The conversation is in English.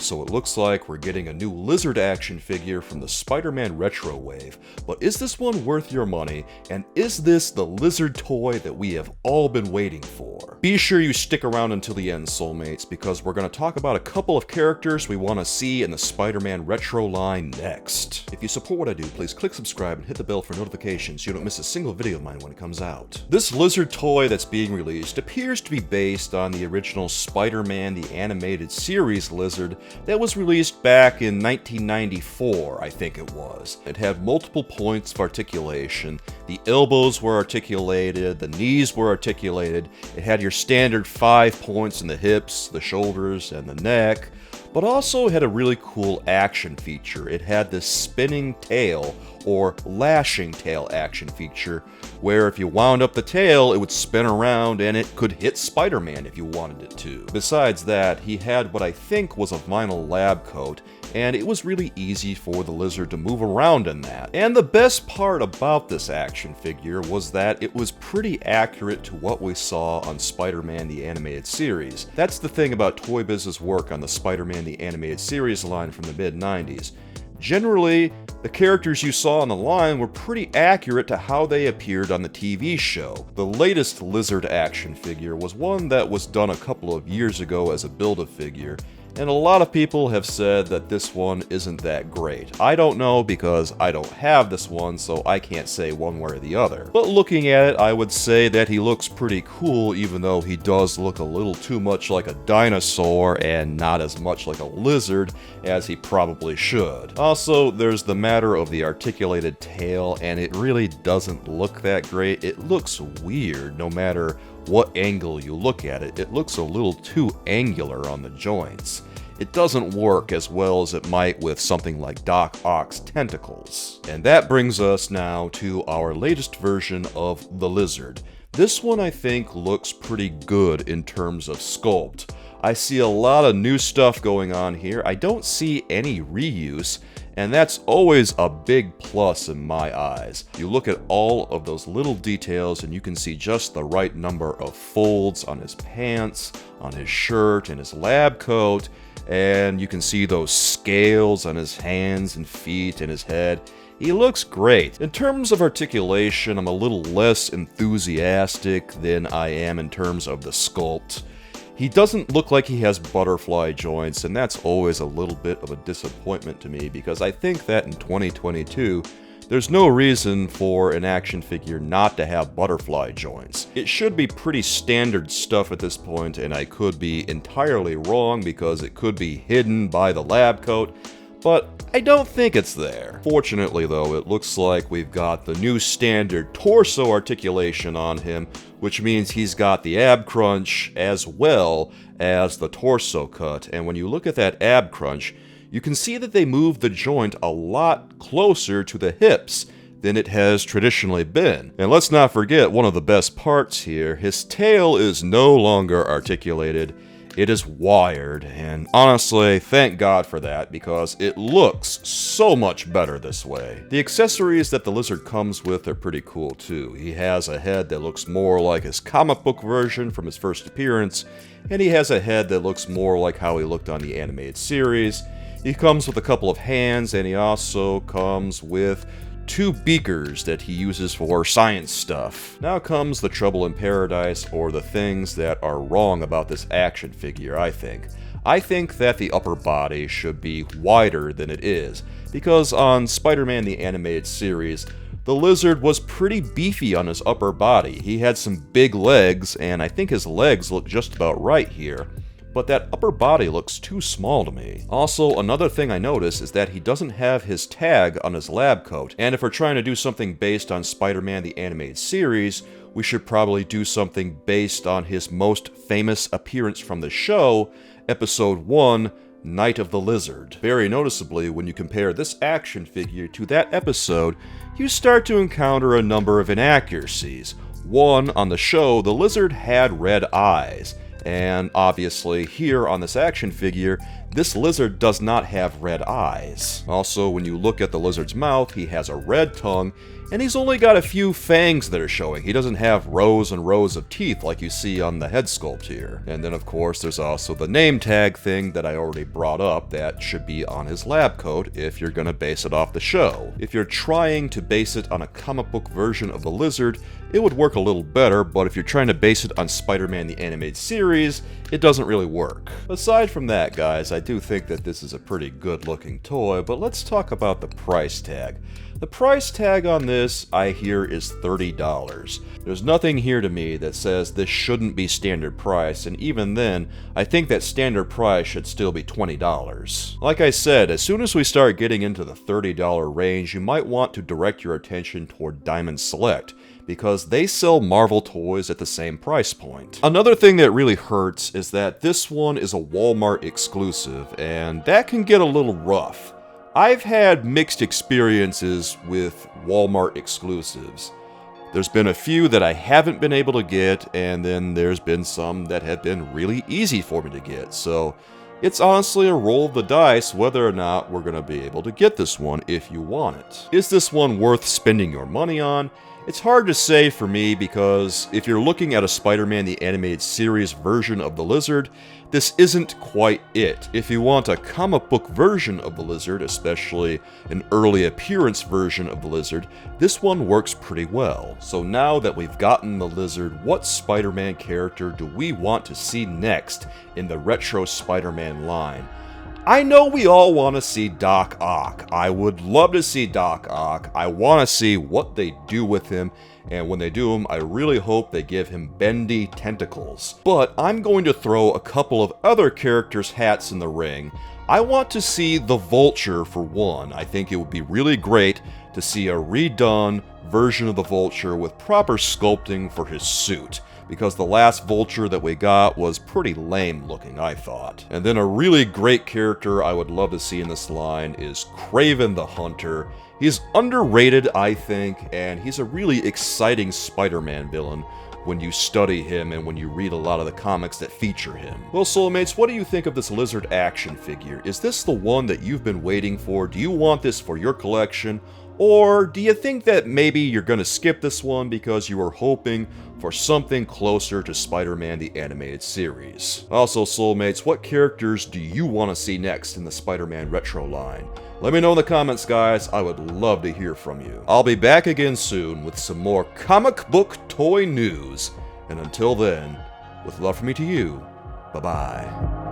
So it looks like we're getting a new Lizard action figure from the Spider-Man Retro Wave. But is this one worth your money? And is this the Lizard toy that we have all been waiting for? Be sure you stick around until the end, Soulmates, because we're going to talk about a couple of characters we want to see in the Spider-Man Retro line next. If you support what I do, please click subscribe and hit the bell for notifications so you don't miss a single video of mine when it comes out. This Lizard toy that's being released appears to be based on the original Spider-Man the Animated Series Lizard that was released back in 1994, I think it was. It had multiple points of articulation. The elbows were articulated, the knees were articulated. It had your standard 5 points in the hips, the shoulders, and the neck, but also had a really cool action feature. It had this spinning tail, or lashing tail action feature, where if you wound up the tail, it would spin around and it could hit Spider-Man if you wanted it to. Besides that, he had what I think was a vinyl lab coat, and it was really easy for the Lizard to move around in that. And the best part about this action figure was that it was pretty accurate to what we saw on Spider-Man the Animated Series. That's the thing about Toy Biz's work on the Spider-Man the Animated Series line from the mid-90s. Generally, the characters you saw on the line were pretty accurate to how they appeared on the TV show. The latest Lizard action figure was one that was done a couple of years ago as a Build-A-Figure, and a lot of people have said that this one isn't that great. I don't know because I don't have this one, so I can't say one way or the other. But looking at it, I would say that he looks pretty cool, even though he does look a little too much like a dinosaur and not as much like a lizard as he probably should. Also, there's the matter of the articulated tail, and it really doesn't look that great. It looks weird no matter what angle you look at it. It looks a little too angular on the joints. It doesn't work as well as it might with something like Doc Ock's tentacles. And that brings us now to our latest version of the Lizard. This one I think looks pretty good in terms of sculpt. I see a lot of new stuff going on here. I don't see any reuse, and that's always a big plus in my eyes. You look at all of those little details and you can see just the right number of folds on his pants, on his shirt, and his lab coat, and you can see those scales on his hands and feet and his head. He looks great. In terms of articulation, I'm a little less enthusiastic than I am in terms of the sculpt. He doesn't look like he has butterfly joints, and that's always a little bit of a disappointment to me because I think that in 2022, there's no reason for an action figure not to have butterfly joints. It should be pretty standard stuff at this point, and I could be entirely wrong because it could be hidden by the lab coat, but I don't think it's there. Fortunately though, it looks like we've got the new standard torso articulation on him, which means he's got the ab crunch as well as the torso cut, and when you look at that ab crunch, you can see that they move the joint a lot closer to the hips than it has traditionally been. And let's not forget one of the best parts here, his tail is no longer articulated, it is wired, and honestly, thank God for that because it looks so much better this way. The accessories that the Lizard comes with are pretty cool too. He has a head that looks more like his comic book version from his first appearance, and he has a head that looks more like how he looked on the animated series. He comes with a couple of hands, and he also comes with 2 beakers that he uses for science stuff. Now comes the trouble in paradise, or the things that are wrong about this action figure, I think. I think that the upper body should be wider than it is, because on Spider-Man the Animated Series, the Lizard was pretty beefy on his upper body. He had some big legs, and I think his legs look just about right here. But that upper body looks too small to me. Also, another thing I notice is that he doesn't have his tag on his lab coat, and if we're trying to do something based on Spider-Man the Animated Series, we should probably do something based on his most famous appearance from the show, Episode 1, Night of the Lizard. Very noticeably, when you compare this action figure to that episode, you start to encounter a number of inaccuracies. One, on the show, the Lizard had red eyes. And obviously here on this action figure, this lizard does not have red eyes. Also, when you look at the lizard's mouth, he has a red tongue, and he's only got a few fangs that are showing. He doesn't have rows and rows of teeth like you see on the head sculpt here. And then of course there's also the name tag thing that I already brought up that should be on his lab coat if you're gonna base it off the show. If you're trying to base it on a comic book version of the lizard, it would work a little better, but if you're trying to base it on Spider-Man the Animated Series, it doesn't really work. Aside from that, guys, I do think that this is a pretty good looking toy, but let's talk about the price tag. The price tag on this, I hear, is $30. There's nothing here to me that says this shouldn't be standard price, and even then, I think that standard price should still be $20. Like I said, as soon as we start getting into the $30 range, you might want to direct your attention toward Diamond Select, because they sell Marvel toys at the same price point. Another thing that really hurts is that this one is a Wal-Mart exclusive, and that can get a little rough. I've had mixed experiences with Wal-Mart exclusives. There's been a few that I haven't been able to get, and then there's been some that have been really easy for me to get, so it's honestly a roll of the dice whether or not we're going to be able to get this one if you want it. Is this one worth spending your money on? It's hard to say for me because if you're looking at a Spider-Man the Animated Series version of the lizard, this isn't quite it. If you want a comic book version of the lizard, especially an early appearance version of the lizard, this one works pretty well. So now that we've gotten the lizard, what Spider-Man character do we want to see next in the retro Spider-Man line? I know we all want to see Doc Ock. I would love to see Doc Ock. I want to see what they do with him, and when they do him, I really hope they give him bendy tentacles. But I'm going to throw a couple of other characters' hats in the ring. I want to see the Vulture for one. I think it would be really great to see a redone version of the Vulture with proper sculpting for his suit, because the last Vulture that we got was pretty lame looking, I thought. And then a really great character I would love to see in this line is Craven the Hunter. He's underrated, I think, and he's a really exciting Spider-Man villain when you study him and when you read a lot of the comics that feature him. Well, Soulmates, what do you think of this Lizard action figure? Is this the one that you've been waiting for? Do you want this for your collection? Or do you think that maybe you're going to skip this one because you were hoping for something closer to Spider-Man the Animated Series? Also, Soulmates, what characters do you want to see next in the Spider-Man Retro line? Let me know in the comments, guys. I would love to hear from you. I'll be back again soon with some more comic book toy news. And until then, with love from me to you, bye-bye.